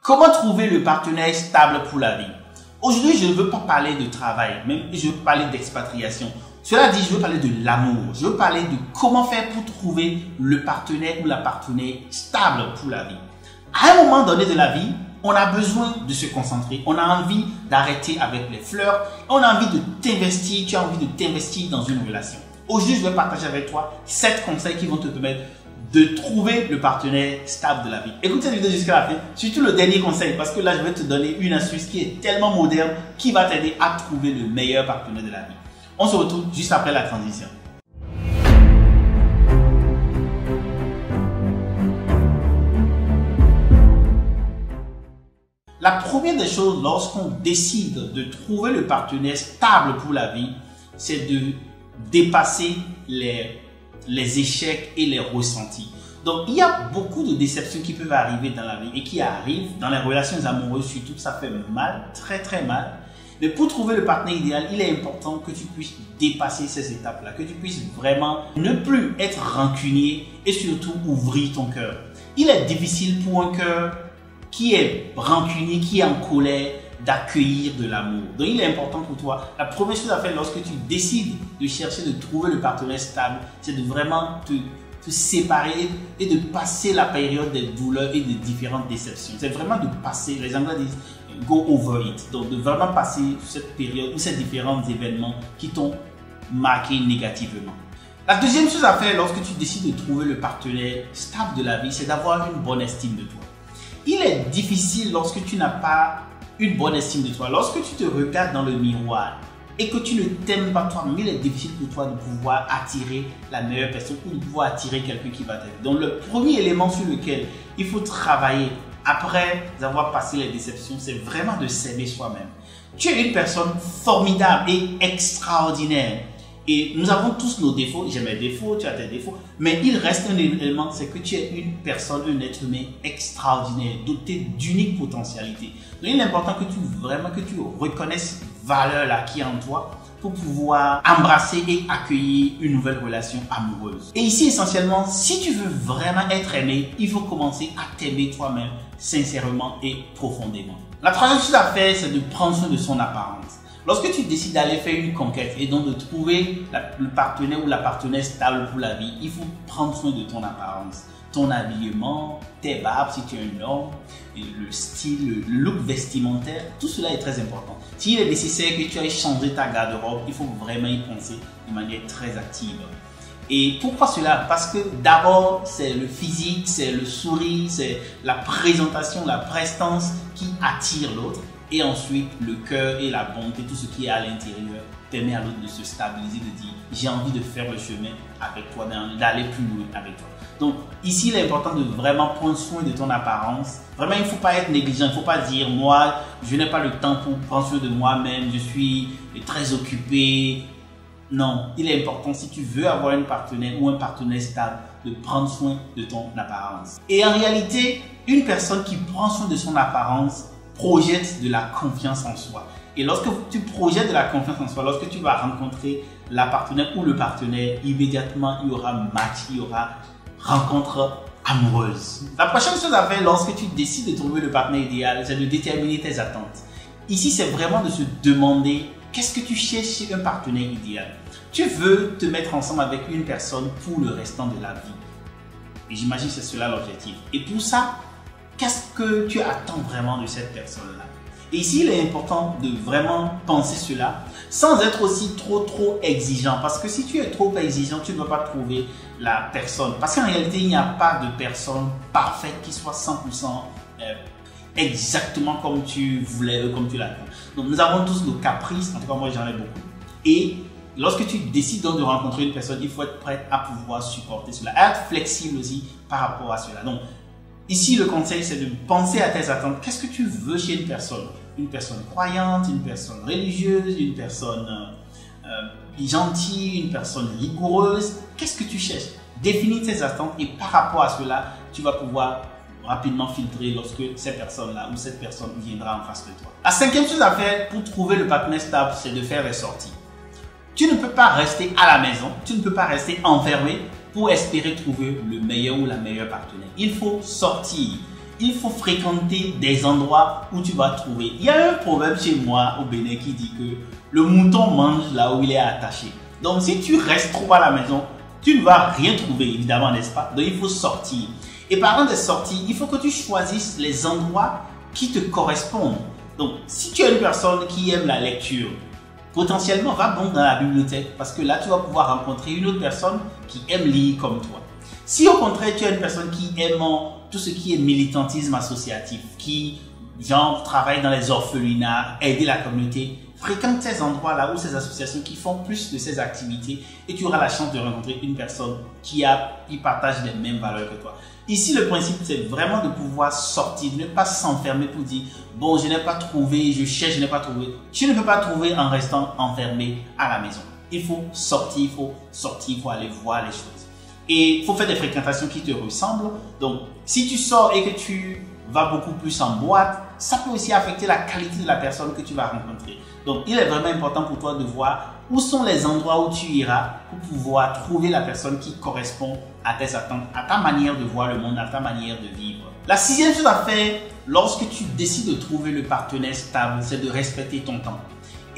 Comment trouver le partenaire stable pour la vie? Aujourd'hui, je ne veux pas parler de travail, même je veux parler d'expatriation. Cela dit, je veux parler de l'amour. Je veux parler de comment faire pour trouver le partenaire ou la partenaire stable pour la vie. À un moment donné de la vie, on a besoin de se concentrer. On a envie d'arrêter avec les fleurs. On a envie de t'investir. Tu as envie de t'investir dans une relation. Aujourd'hui, je vais partager avec toi 7 conseils qui vont te permettre de trouver le partenaire stable de la vie. Écoute cette vidéo jusqu'à la fin, surtout le dernier conseil, parce que là, je vais te donner une astuce qui est tellement moderne, qui va t'aider à trouver le meilleur partenaire de la vie. On se retrouve juste après la transition. La première des choses lorsqu'on décide de trouver le partenaire stable pour la vie, c'est de dépasser les échecs et les ressentis. Donc, il y a beaucoup de déceptions qui peuvent arriver dans la vie et qui arrivent dans les relations amoureuses, surtout, ça fait mal, très très mal. Mais pour trouver le partenaire idéal, il est important que tu puisses dépasser ces étapes-là, que tu puisses vraiment ne plus être rancunier et surtout ouvrir ton cœur. Il est difficile pour un cœur qui est rancunier, qui est en colère, d'accueillir de l'amour. Donc, il est important pour toi. La première chose à faire lorsque tu décides de chercher, de trouver le partenaire stable, c'est de vraiment te séparer et de passer la période des douleurs et des différentes déceptions. C'est vraiment de passer, les Anglais disent go over it. Donc, de vraiment passer cette période ou ces différents événements qui t'ont marqué négativement. La deuxième chose à faire lorsque tu décides de trouver le partenaire stable de la vie, c'est d'avoir une bonne estime de toi. Il est difficile lorsque tu n'as pas une bonne estime de toi. Lorsque tu te regardes dans le miroir et que tu ne t'aimes pas toi, il est difficile pour toi de pouvoir attirer la meilleure personne ou de pouvoir attirer quelqu'un qui va t'aider. Donc, le premier élément sur lequel il faut travailler après avoir passé les déceptions, c'est vraiment de s'aimer soi-même. Tu es une personne formidable et extraordinaire. Et nous avons tous nos défauts. J'ai mes défauts, tu as tes défauts. Mais il reste un élément, c'est que tu es une personne, un être humain extraordinaire, doté d'unique potentialité. Donc, il est important que tu reconnaisses cette valeur-là qui est en toi pour pouvoir embrasser et accueillir une nouvelle relation amoureuse. Et ici, essentiellement, si tu veux vraiment être aimé, il faut commencer à t'aimer toi-même sincèrement et profondément. La troisième chose à faire, c'est de prendre soin de son apparence. Lorsque tu décides d'aller faire une conquête et donc de trouver le partenaire ou la partenaire stable pour la vie, il faut prendre soin de ton apparence, ton habillement, tes barbes si tu es un homme, le style, le look vestimentaire, tout cela est très important. S'il est nécessaire que tu ailles changer ta garde-robe, il faut vraiment y penser de manière très active. Et pourquoi cela? Parce que d'abord, c'est le physique, c'est le sourire, c'est la présentation, la prestance qui attire l'autre. Et ensuite, le cœur et la bonté, tout ce qui est à l'intérieur, permet à l'autre de se stabiliser, de dire j'ai envie de faire le chemin avec toi, d'aller plus loin avec toi. Donc ici, il est important de vraiment prendre soin de ton apparence. Vraiment, il ne faut pas être négligent, il ne faut pas dire moi, je n'ai pas le temps pour prendre soin de moi-même, je suis très occupé. Non, il est important si tu veux avoir un partenaire ou un partenaire stable, de prendre soin de ton apparence. Et en réalité, une personne qui prend soin de son apparence projette de la confiance en soi. Et lorsque tu projettes de la confiance en soi, lorsque tu vas rencontrer la partenaire ou le partenaire, immédiatement il y aura match, il y aura rencontre amoureuse. La prochaine chose à faire lorsque tu décides de trouver le partenaire idéal, c'est de déterminer tes attentes. Ici, c'est vraiment de se demander qu'est-ce que tu cherches chez un partenaire idéal. Tu veux te mettre ensemble avec une personne pour le restant de la vie. Et j'imagine que c'est cela l'objectif. Et pour ça, qu'est-ce que tu attends vraiment de cette personne-là? Et ici, il est important de vraiment penser cela sans être aussi trop exigeant. Parce que si tu es trop exigeant, tu ne vas pas trouver la personne. Parce qu'en réalité, il n'y a pas de personne parfaite qui soit 100% exactement comme tu voulais, comme tu l'attends. Donc, nous avons tous nos caprices. En tout cas, moi, j'en ai beaucoup. Et lorsque tu décides donc de rencontrer une personne, il faut être prêt à pouvoir supporter cela. Être flexible aussi par rapport à cela. Donc, ici, le conseil, c'est de penser à tes attentes. Qu'est-ce que tu veux chez une personne? Une personne croyante, une personne religieuse, une personne gentille, une personne rigoureuse. Qu'est-ce que tu cherches? Définis tes attentes et par rapport à cela, tu vas pouvoir rapidement filtrer lorsque cette personne-là ou cette personne viendra en face de toi. La cinquième chose à faire pour trouver le partenaire stable, c'est de faire des sorties. Tu ne peux pas rester à la maison, tu ne peux pas rester enfermé pour espérer trouver le meilleur ou la meilleure partenaire. Il faut sortir. il faut fréquenter des endroits où tu vas trouver. Il y a un proverbe chez moi au Bénin qui dit que le mouton mange là où il est attaché. Donc si tu restes trop à la maison, tu ne vas rien trouver, évidemment, n'est-ce pas? Donc il faut sortir. Et parlant des sorties, il faut que tu choisisses les endroits qui te correspondent. Donc si tu es une personne qui aime la lecture, potentiellement va donc dans la bibliothèque parce que là tu vas pouvoir rencontrer une autre personne qui aime lire comme toi. Si au contraire tu es une personne qui aime tout ce qui est militantisme associatif, qui genre travaille dans les orphelinats, aider la communauté, fréquente ces endroits-là ou ces associations qui font plus de ces activités et tu auras la chance de rencontrer une personne qui partage les mêmes valeurs que toi. Ici, le principe, c'est vraiment de pouvoir sortir, de ne pas s'enfermer pour dire « Bon, je n'ai pas trouvé, je cherche, je n'ai pas trouvé. » Tu ne peux pas trouver en restant enfermé à la maison. Il faut sortir, il faut aller voir les choses. Et il faut faire des fréquentations qui te ressemblent. Donc, si tu sors et que tu vas beaucoup plus en boîte, ça peut aussi affecter la qualité de la personne que tu vas rencontrer. Donc, il est vraiment important pour toi de voir où sont les endroits où tu iras pour pouvoir trouver la personne qui correspond à tes attentes, à ta manière de voir le monde, à ta manière de vivre. La sixième chose à faire lorsque tu décides de trouver le partenaire stable, c'est de respecter ton temps.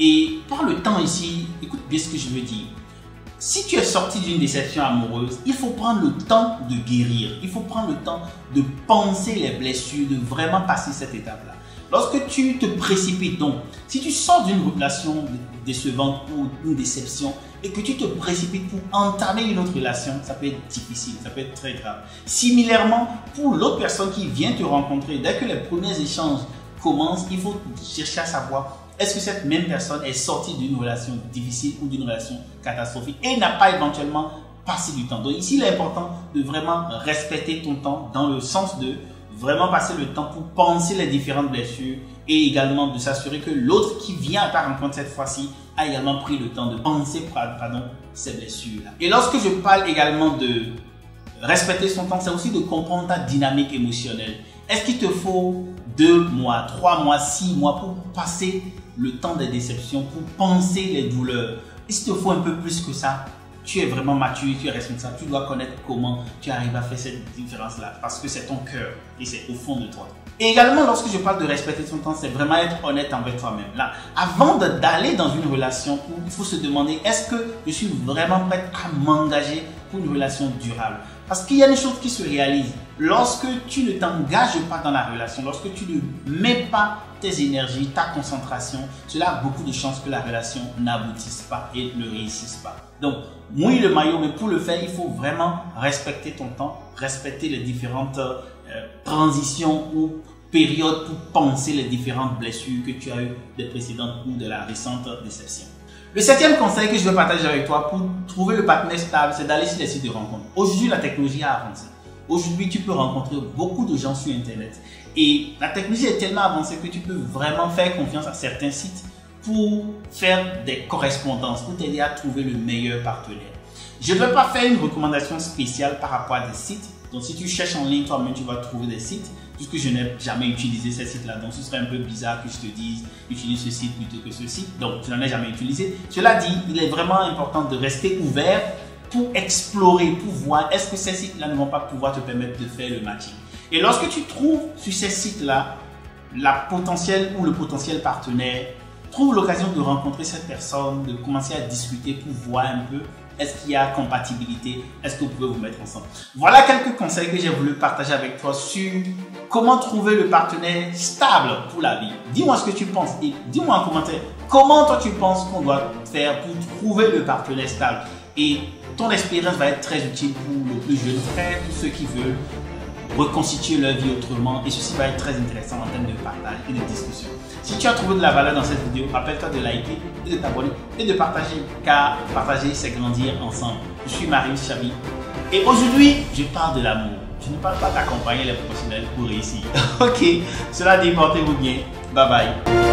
Et par le temps ici, écoute bien ce que je veux dire. Si tu es sorti d'une déception amoureuse, il faut prendre le temps de guérir. Il faut prendre le temps de penser les blessures, de vraiment passer cette étape-là. Lorsque tu te précipites donc, si tu sors d'une relation décevante ou d'une déception et que tu te précipites pour entamer une autre relation, ça peut être difficile, ça peut être très grave. Similairement, pour l'autre personne qui vient te rencontrer, dès que les premiers échanges commencent, il faut chercher à savoir est-ce que cette même personne est sortie d'une relation difficile ou d'une relation catastrophique et n'a pas éventuellement passé du temps. Donc ici, il est important de vraiment respecter ton temps dans le sens de vraiment passer le temps pour penser les différentes blessures et également de s'assurer que l'autre qui vient à ta rencontre cette fois-ci a également pris le temps de penser ces blessures-là. Et lorsque je parle également de respecter son temps, c'est aussi de comprendre ta dynamique émotionnelle. Est-ce qu'il te faut 2 mois, 3 mois, 6 mois pour passer le temps des déceptions, pour penser les douleurs? Est-ce qu'il te faut un peu plus que ça? Tu es vraiment mature, tu es responsable, tu dois connaître comment tu arrives à faire cette différence-là parce que c'est ton cœur et c'est au fond de toi. Et également, lorsque je parle de respecter son temps, c'est vraiment être honnête envers toi-même. Là, avant d'aller dans une relation, il faut se demander est-ce que je suis vraiment prêt à m'engager pour une relation durable? Parce qu'il y a des choses qui se réalisent. Lorsque tu ne t'engages pas dans la relation, lorsque tu ne mets pas tes énergies, ta concentration, cela a beaucoup de chances que la relation n'aboutisse pas et ne réussisse pas. Donc, mouille le maillot, mais pour le faire, il faut vraiment respecter ton temps, respecter les différentes transitions ou périodes pour penser les différentes blessures que tu as eues des précédentes ou de la récente déception. Le 7e conseil que je veux partager avec toi pour trouver le partenaire stable, c'est d'aller sur les sites de rencontres. Aujourd'hui, la technologie a avancé. Aujourd'hui, tu peux rencontrer beaucoup de gens sur Internet. Et la technologie est tellement avancée que tu peux vraiment faire confiance à certains sites pour faire des correspondances, pour t'aider à trouver le meilleur partenaire. Je ne vais pas faire une recommandation spéciale par rapport à des sites. Donc, si tu cherches en ligne, toi-même, tu vas trouver des sites. Puisque je n'ai jamais utilisé ces sites-là, donc ce serait un peu bizarre que je te dise utilise ce site plutôt que ce site. Donc, je n'en ai jamais utilisé. Cela dit, il est vraiment important de rester ouvert pour explorer, pour voir est-ce que ces sites-là ne vont pas pouvoir te permettre de faire le matching. Et lorsque tu trouves sur ces sites-là la potentielle ou le potentiel partenaire, trouve l'occasion de rencontrer cette personne, de commencer à discuter pour voir un peu est-ce qu'il y a compatibilité, est-ce que vous pouvez vous mettre ensemble. Voilà quelques conseils que j'ai voulu partager avec toi sur comment trouver le partenaire stable pour la vie. Dis-moi ce que tu penses et dis-moi en commentaire comment toi tu penses qu'on doit faire pour trouver le partenaire stable. Et ton expérience va être très utile pour le plus jeune frère, pour ceux qui veulent reconstituer leur vie autrement, et ceci va être très intéressant en termes de partage et de discussion. Si tu as trouvé de la valeur dans cette vidéo, rappelle-toi de liker et de t'abonner et de partager, car partager c'est grandir ensemble. Je suis Marius Chabi et aujourd'hui je parle de l'amour. Je ne parle pas d'accompagner les professionnels pour réussir. Ok, cela dit, portez-vous bien. Bye bye.